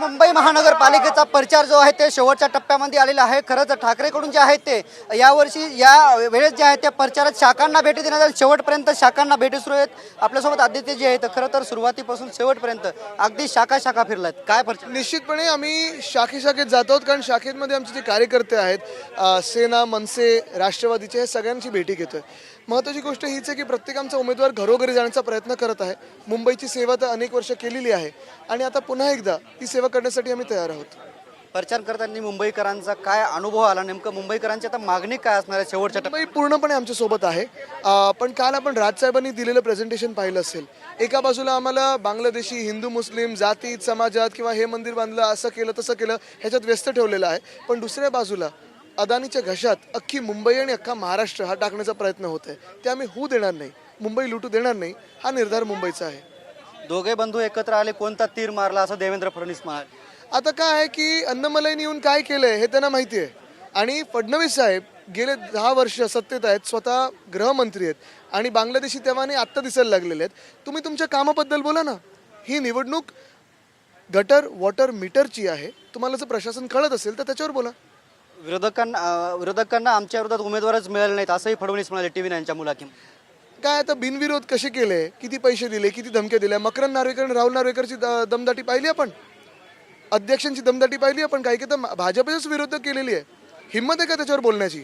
मुंबई महानगरपालिकेचा प्रचार जो आहे ते शेवटच्या टप्प्यामध्ये आलेला आहे। खरंच ठाकरेकडून जे आहे ते यावर्षी या वेळेस जे आहे ते प्रचारात शाखांना भेटी देण्यात शेवटपर्यंत शाखांना भेटी सुरू आहेत। आपल्यासोबत आदित्य जे आहेत खरं तर सुरुवातीपासून शेवटपर्यंत अगदी शाखा फिरलात। काय प्रचार? निश्चितपणे आम्ही शाखेत जातो कारण शाखेमध्ये आमचे जे कार्यकर्ते आहेत सेना मनसे राष्ट्रवादीचे हे सगळ्यांची भेटी घेतोय। महत्त्वाची गोष्ट हीच आहे की प्रत्येक आमचा उमेदवार घरोघरी जाण्याचा प्रयत्न करत आहे। मुंबईची सेवा तर अनेक वर्ष केलेली आहे आणि आता पुन्हा एकदा ती सेवा करण्यासाठी आम्ही तयार आहोत। प्रचार करताना मुंबईकरांचा काय अनुभव आला? नेमकं मुंबईकरांची आता मागणी काय असणार आहे शेवटच्या मुंबई पूर्णपणे आमच्या सोबत आहे। पण काल आपण राजसाहेबांनी दिलेलं प्रेझेंटेशन पाहिलं असेल। एका बाजूला आम्हाला बांगलादेशी हिंदू मुस्लिम जातीत समाजात किंवा हे मंदिर बांधलं असं केलं तसं केलं ह्याच्यात व्यस्त ठेवलेलं आहे, पण दुसऱ्या बाजूला अदानीच्या घशात अख्खी मुंबई आणि अख्खा महाराष्ट्र हा टाकण्याचा प्रयत्न होत आहे। ते आम्ही होऊ देणार नाही, मुंबई लुटू देणार नाही, हा निर्धार मुंबईचा आहे। दोघे बंधू एकत्र आले, कोणता तीर मारला असं देवेंद्र फडणवीस म्हणाले। आता काय आहे की अन्नमलाईने येऊन काय केलंय हे त्यांना माहिती आहे आणि फडणवीस साहेब गेले 10 वर्ष सत्तेत आहेत, स्वतः गृहमंत्री आहेत आणि बांगलादेशी तेव्हाने आत्ता दिसायला लागलेले आहेत। तुम्ही तुमच्या कामाबद्दल बोला ना। ही निवडणूक गटर वॉटर मीटरची आहे, तुम्हाला जर प्रशासन कळत असेल तर त्याच्यावर बोला। विरोधकांना आमच्या विरोधात उमेदवारच मिळाले नाहीत असंही फडणवीस म्हणाले टीव्ही9च्या मुलाखतीत। काय आता बिनविरोध कसे केले, किती पैसे दिले, किती धमक्या दिल्या? मकरंद नार्वेकर आणि राहुल नार्वेकरची दमदाटी पाहिली आपण, अध्यक्षांची दमदाटी पाहिली आपण, काही तर भाजपच विरोध केलेली आहे। हिंमत आहे का त्याच्यावर बोलण्याची?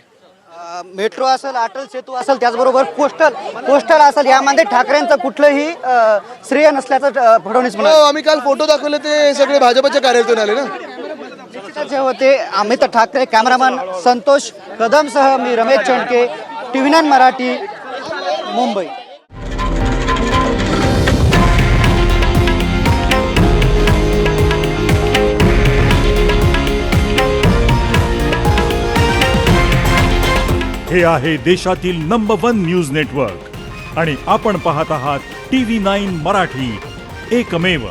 मेट्रो असेल, अटल सेतू असेल, त्याचबरोबर पोस्टल असेल, यामध्ये ठाकरेंचं कुठलंही श्रेय नसल्याचं फडणवीस म्हणाले। आम्ही काल फोटो दाखवले ते सगळे भाजपच्या कार्यालयातून आले ना। जे होते अमित ठाकरे, कॅमेरामॅन संतोष कदमसह मी रमेश चंडके, टीव्ही9 मराठी, मुंबई। हे आहे देशातील नंबर 1 न्यूज नेटवर्क आणि आपण पाहत आहात टीव्ही9 मराठी, एकमेव।